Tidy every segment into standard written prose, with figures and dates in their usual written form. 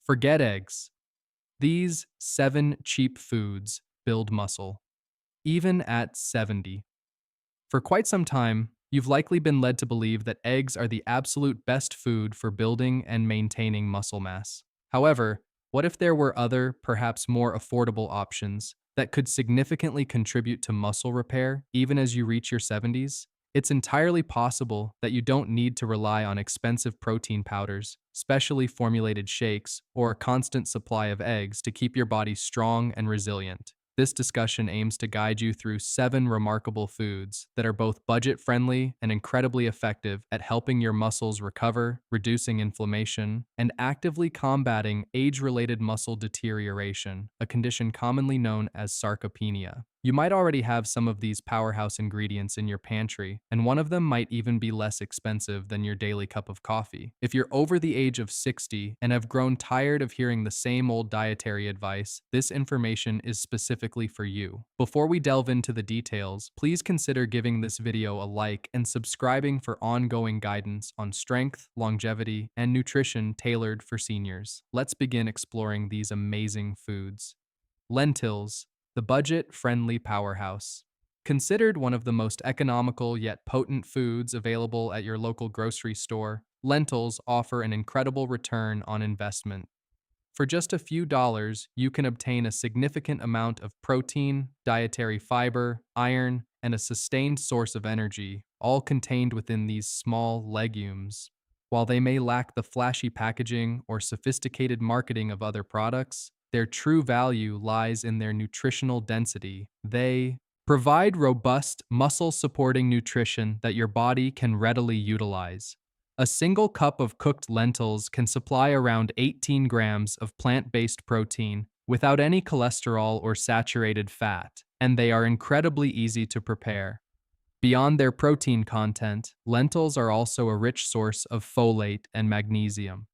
Forget eggs. These 7 cheap foods build muscle, even at 70. For quite some time, you've likely been led to believe that eggs are the absolute best food for building and maintaining muscle mass. However, what if there were other, perhaps more affordable options that could significantly contribute to muscle repair even as you reach your 70s? It's entirely possible that you don't need to rely on expensive protein powders, specially formulated shakes, or a constant supply of eggs to keep your body strong and resilient. This discussion aims to guide you through 7 remarkable foods that are both budget-friendly and incredibly effective at helping your muscles recover, reducing inflammation, and actively combating age-related muscle deterioration, a condition commonly known as sarcopenia. You might already have some of these powerhouse ingredients in your pantry, and one of them might even be less expensive than your daily cup of coffee. If you're over the age of 60 and have grown tired of hearing the same old dietary advice, this information is specifically for you. Before we delve into the details, please consider giving this video a like and subscribing for ongoing guidance on strength, longevity, and nutrition tailored for seniors. Let's begin exploring these amazing foods. Lentils, the budget-friendly powerhouse. Considered one of the most economical yet potent foods available at your local grocery store, lentils offer an incredible return on investment. For just a few dollars, you can obtain a significant amount of protein, dietary fiber, iron, and a sustained source of energy, all contained within these small legumes. While they may lack the flashy packaging or sophisticated marketing of other products, their true value lies in their nutritional density. They provide robust, muscle-supporting nutrition that your body can readily utilize. A single cup of cooked lentils can supply around 18 grams of plant-based protein without any cholesterol or saturated fat, and they are incredibly easy to prepare. Beyond their protein content, lentils are also a rich source of folate and magnesium.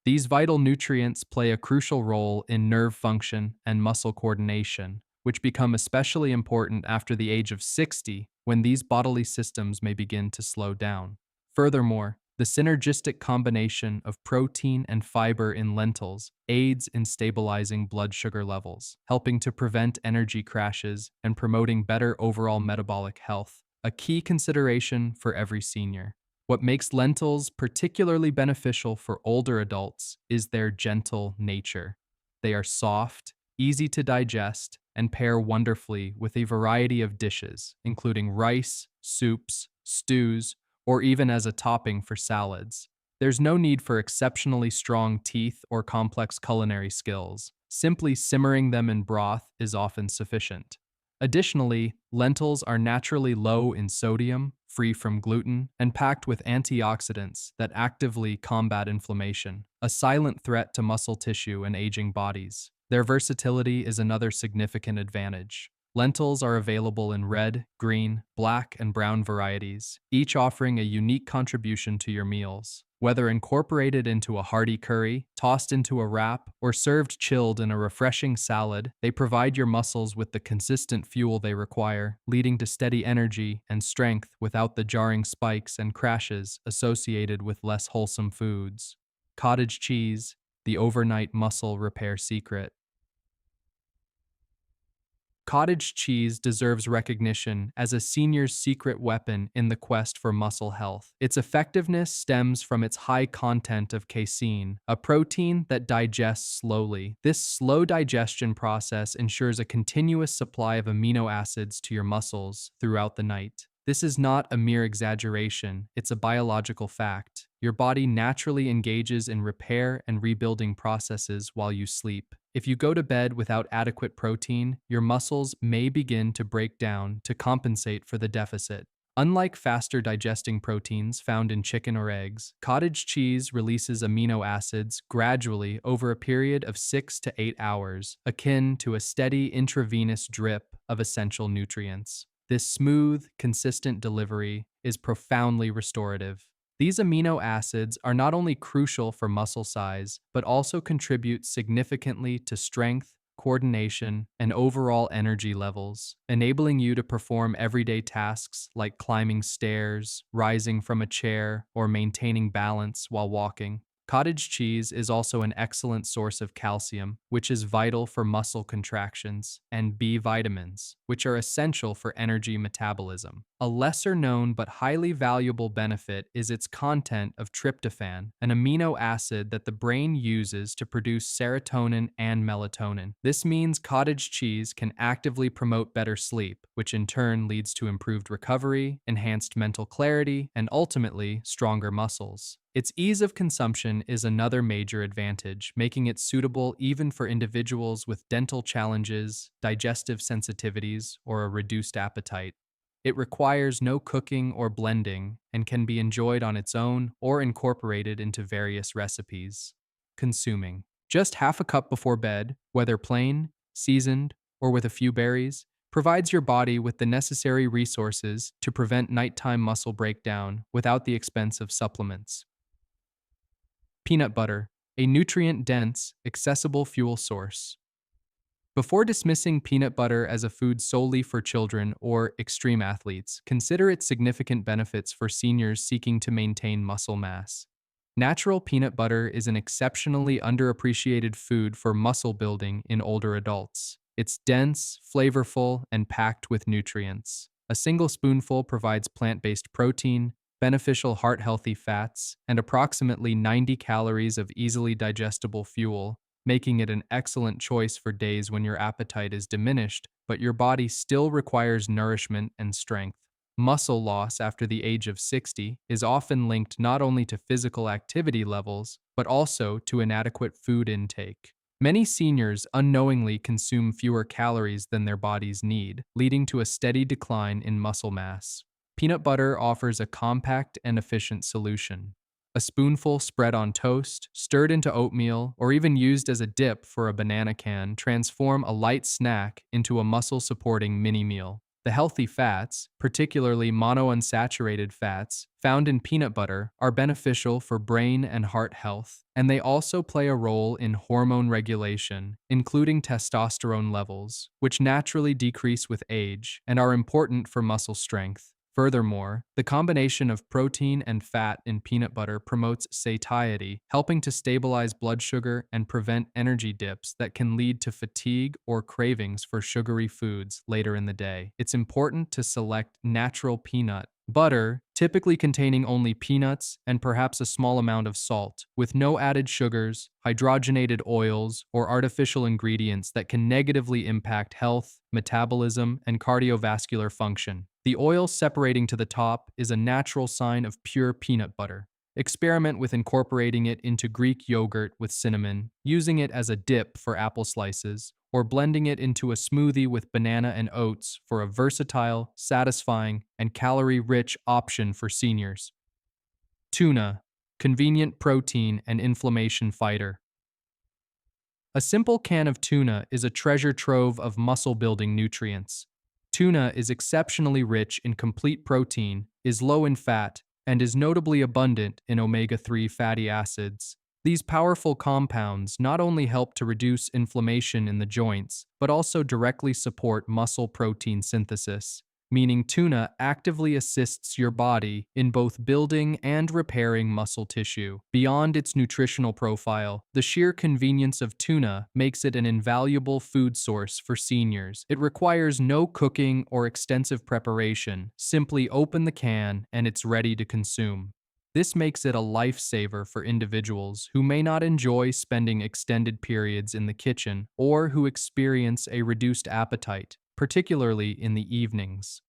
These vital nutrients play a crucial role in nerve function and muscle coordination, which become especially important after the age of 60 when these bodily systems may begin to slow down. Furthermore, the synergistic combination of protein and fiber in lentils aids in stabilizing blood sugar levels, helping to prevent energy crashes and promoting better overall metabolic health, a key consideration for every senior. What makes lentils particularly beneficial for older adults is their gentle nature. They are soft, easy to digest, and pair wonderfully with a variety of dishes, including rice, soups, stews, or even as a topping for salads. There's no need for exceptionally strong teeth or complex culinary skills. Simply simmering them in broth is often sufficient. Additionally, lentils are naturally low in sodium, free from gluten, and packed with antioxidants that actively combat inflammation, a silent threat to muscle tissue and aging bodies. Their versatility is another significant advantage. Lentils are available in red, green, black, and brown varieties, each offering a unique contribution to your meals. Whether incorporated into a hearty curry, tossed into a wrap, or served chilled in a refreshing salad, they provide your muscles with the consistent fuel they require, leading to steady energy and strength without the jarring spikes and crashes associated with less wholesome foods. Cottage cheese, the overnight muscle repair secret. Cottage cheese deserves recognition as a senior's secret weapon in the quest for muscle health. Its effectiveness stems from its high content of casein, a protein that digests slowly. This slow digestion process ensures a continuous supply of amino acids to your muscles throughout the night. This is not a mere exaggeration, it's a biological fact. Your body naturally engages in repair and rebuilding processes while you sleep. If you go to bed without adequate protein, your muscles may begin to break down to compensate for the deficit. Unlike faster digesting proteins found in chicken or eggs, cottage cheese releases amino acids gradually over a period of 6 to 8 hours, akin to a steady intravenous drip of essential nutrients. This smooth, consistent delivery is profoundly restorative. These amino acids are not only crucial for muscle size, but also contribute significantly to strength, coordination, and overall energy levels, enabling you to perform everyday tasks like climbing stairs, rising from a chair, or maintaining balance while walking. Cottage cheese is also an excellent source of calcium, which is vital for muscle contractions, and B vitamins, which are essential for energy metabolism. A lesser known but highly valuable benefit is its content of tryptophan, an amino acid that the brain uses to produce serotonin and melatonin. This means cottage cheese can actively promote better sleep, which in turn leads to improved recovery, enhanced mental clarity, and ultimately stronger muscles. Its ease of consumption is another major advantage, making it suitable even for individuals with dental challenges, digestive sensitivities, or a reduced appetite. It requires no cooking or blending and can be enjoyed on its own or incorporated into various recipes. Consuming just half a cup before bed, whether plain, seasoned, or with a few berries, provides your body with the necessary resources to prevent nighttime muscle breakdown without the expense of supplements. Peanut butter, a nutrient-dense, accessible fuel source. Before dismissing peanut butter as a food solely for children or extreme athletes, consider its significant benefits for seniors seeking to maintain muscle mass. Natural peanut butter is an exceptionally underappreciated food for muscle building in older adults. It's dense, flavorful, and packed with nutrients. A single spoonful provides plant-based protein, beneficial heart-healthy fats, and approximately 90 calories of easily digestible fuel, making it an excellent choice for days when your appetite is diminished, but your body still requires nourishment and strength. Muscle loss after the age of 60 is often linked not only to physical activity levels, but also to inadequate food intake. Many seniors unknowingly consume fewer calories than their bodies need, leading to a steady decline in muscle mass. Peanut butter offers a compact and efficient solution. A spoonful spread on toast, stirred into oatmeal, or even used as a dip for a banana can transform a light snack into a muscle-supporting mini-meal. The healthy fats, particularly monounsaturated fats, found in peanut butter are beneficial for brain and heart health, and they also play a role in hormone regulation, including testosterone levels, which naturally decrease with age and are important for muscle strength. Furthermore, the combination of protein and fat in peanut butter promotes satiety, helping to stabilize blood sugar and prevent energy dips that can lead to fatigue or cravings for sugary foods later in the day. It's important to select natural peanut butter, typically containing only peanuts and perhaps a small amount of salt, with no added sugars, hydrogenated oils, or artificial ingredients that can negatively impact health, metabolism, and cardiovascular function. The oil separating to the top is a natural sign of pure peanut butter. Experiment with incorporating it into Greek yogurt with cinnamon, using it as a dip for apple slices, or blending it into a smoothie with banana and oats for a versatile, satisfying, and calorie-rich option for seniors. Tuna, convenient protein and inflammation fighter. A simple can of tuna is a treasure trove of muscle-building nutrients. Tuna is exceptionally rich in complete protein, is low in fat, and is notably abundant in omega-3 fatty acids. These powerful compounds not only help to reduce inflammation in the joints, but also directly support muscle protein synthesis, meaning tuna actively assists your body in both building and repairing muscle tissue. Beyond its nutritional profile, the sheer convenience of tuna makes it an invaluable food source for seniors. It requires no cooking or extensive preparation. Simply open the can and it's ready to consume. This makes it a lifesaver for individuals who may not enjoy spending extended periods in the kitchen or who experience a reduced appetite, particularly in the evenings.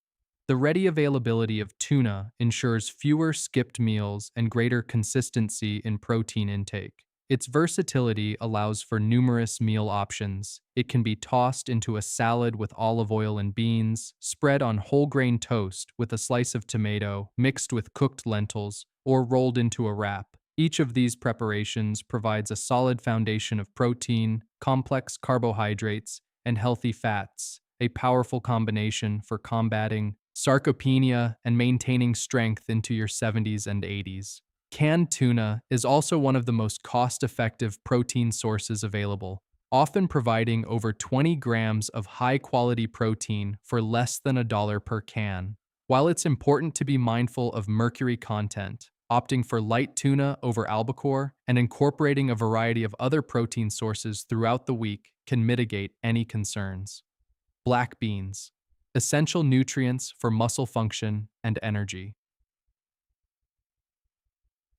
The ready availability of tuna ensures fewer skipped meals and greater consistency in protein intake. Its versatility allows for numerous meal options. It can be tossed into a salad with olive oil and beans, spread on whole grain toast with a slice of tomato, mixed with cooked lentils, or rolled into a wrap. Each of these preparations provides a solid foundation of protein, complex carbohydrates, and healthy fats, a powerful combination for combating sarcopenia and maintaining strength into your 70s and 80s. Canned tuna is also one of the most cost-effective protein sources available, often providing over 20 grams of high-quality protein for less than $1 per can. While it's important to be mindful of mercury content, opting for light tuna over albacore and incorporating a variety of other protein sources throughout the week can mitigate any concerns. Black beans, essential nutrients for muscle function and energy.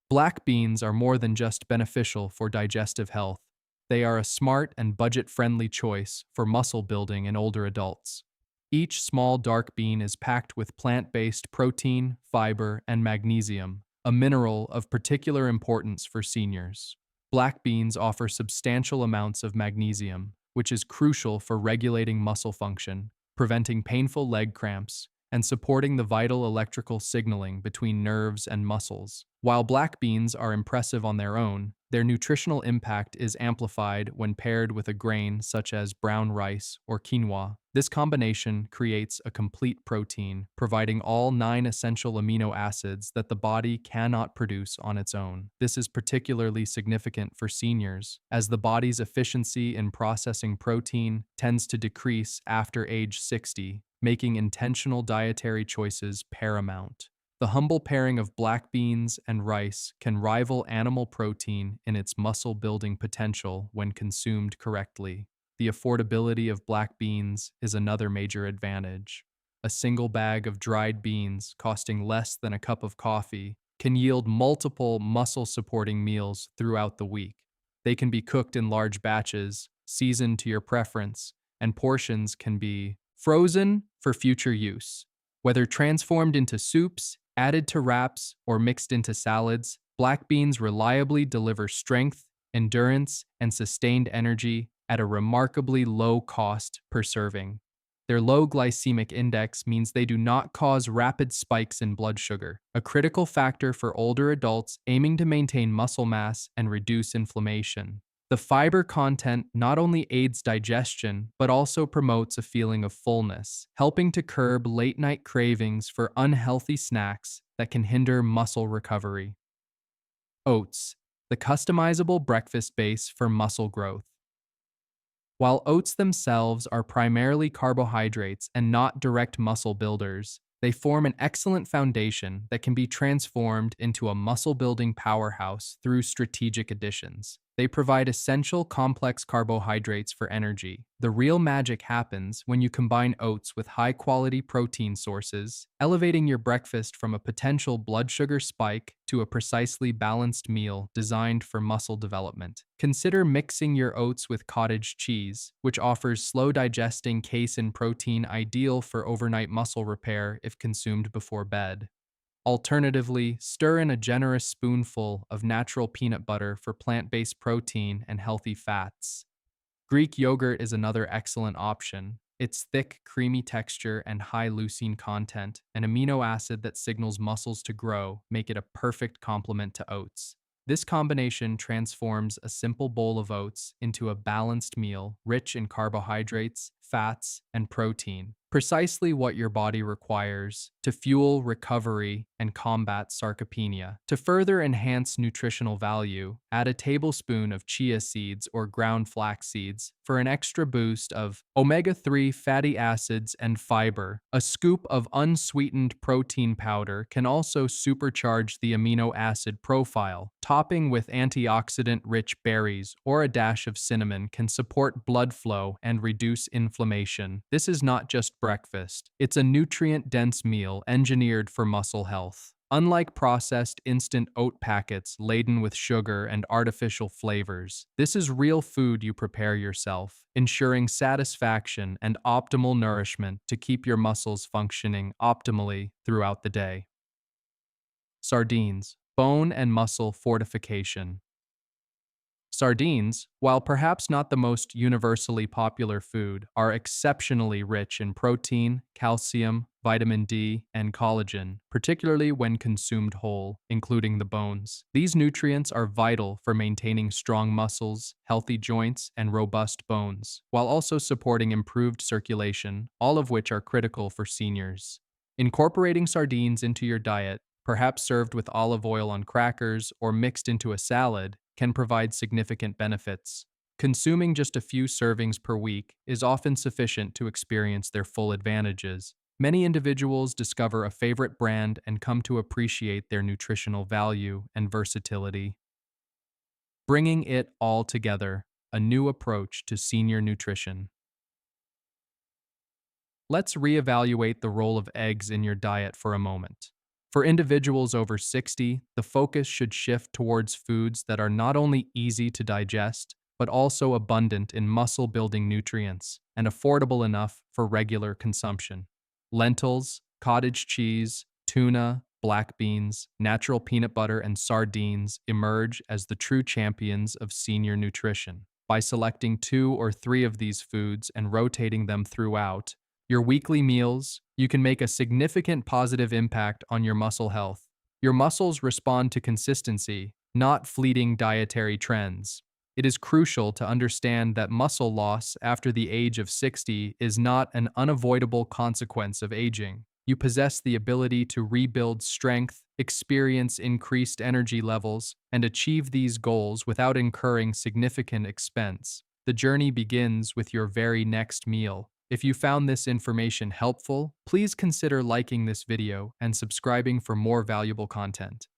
Black beans are more than just beneficial for digestive health. They are a smart and budget-friendly choice for muscle building in older adults. Each small dark bean is packed with plant-based protein, fiber, and magnesium, a mineral of particular importance for seniors. Black beans offer substantial amounts of magnesium, which is crucial for regulating muscle function, preventing painful leg cramps, and supporting the vital electrical signaling between nerves and muscles. While black beans are impressive on their own, their nutritional impact is amplified when paired with a grain such as brown rice or quinoa. This combination creates a complete protein, providing all 9 essential amino acids that the body cannot produce on its own. This is particularly significant for seniors, as the body's efficiency in processing protein tends to decrease after age 60, making intentional dietary choices paramount. The humble pairing of black beans and rice can rival animal protein in its muscle-building potential when consumed correctly. The affordability of black beans is another major advantage. A single bag of dried beans, costing less than a cup of coffee, can yield multiple muscle-supporting meals throughout the week. They can be cooked in large batches, seasoned to your preference, and portions can be frozen for future use. Whether transformed into soups, added to wraps, or mixed into salads, black beans reliably deliver strength, endurance, and sustained energy at a remarkably low cost per serving. Their low glycemic index means they do not cause rapid spikes in blood sugar, a critical factor for older adults aiming to maintain muscle mass and reduce inflammation. The fiber content not only aids digestion, but also promotes a feeling of fullness, helping to curb late-night cravings for unhealthy snacks that can hinder muscle recovery. Oats, the customizable breakfast base for muscle growth. While oats themselves are primarily carbohydrates and not direct muscle builders, they form an excellent foundation that can be transformed into a muscle-building powerhouse through strategic additions. They provide essential complex carbohydrates for energy. The real magic happens when you combine oats with high-quality protein sources, elevating your breakfast from a potential blood sugar spike to a precisely balanced meal designed for muscle development. Consider mixing your oats with cottage cheese, which offers slow-digesting casein protein ideal for overnight muscle repair if consumed before bed. Alternatively, stir in a generous spoonful of natural peanut butter for plant-based protein and healthy fats. Greek yogurt is another excellent option. Its thick, creamy texture and high leucine content, an amino acid that signals muscles to grow, make it a perfect complement to oats. This combination transforms a simple bowl of oats into a balanced meal rich in carbohydrates, fats, and protein, precisely what your body requires to fuel recovery and combat sarcopenia. To further enhance nutritional value, add a tablespoon of chia seeds or ground flax seeds for an extra boost of omega-3 fatty acids and fiber. A scoop of unsweetened protein powder can also supercharge the amino acid profile. Topping with antioxidant-rich berries or a dash of cinnamon can support blood flow and reduce inflammation. This is not just breakfast. It's a nutrient-dense meal engineered for muscle health. Unlike processed instant oat packets laden with sugar and artificial flavors, this is real food you prepare yourself, ensuring satisfaction and optimal nourishment to keep your muscles functioning optimally throughout the day. Sardines, bone and muscle fortification. Sardines, while perhaps not the most universally popular food, are exceptionally rich in protein, calcium, vitamin D, and collagen, particularly when consumed whole, including the bones. These nutrients are vital for maintaining strong muscles, healthy joints, and robust bones, while also supporting improved circulation, all of which are critical for seniors. Incorporating sardines into your diet, perhaps served with olive oil on crackers or mixed into a salad, can provide significant benefits. Consuming just a few servings per week is often sufficient to experience their full advantages. Many individuals discover a favorite brand and come to appreciate their nutritional value and versatility. Bringing it all together, a new approach to senior nutrition. Let's reevaluate the role of eggs in your diet for a moment. For individuals over 60, the focus should shift towards foods that are not only easy to digest, but also abundant in muscle building nutrients and affordable enough for regular consumption. Lentils, cottage cheese, tuna, black beans, natural peanut butter, and sardines emerge as the true champions of senior nutrition. By selecting 2 or 3 of these foods and rotating them throughout your weekly meals, you can make a significant positive impact on your muscle health. Your muscles respond to consistency, not fleeting dietary trends. It is crucial to understand that muscle loss after the age of 60 is not an unavoidable consequence of aging. You possess the ability to rebuild strength, experience increased energy levels, and achieve these goals without incurring significant expense. The journey begins with your very next meal. If you found this information helpful, please consider liking this video and subscribing for more valuable content.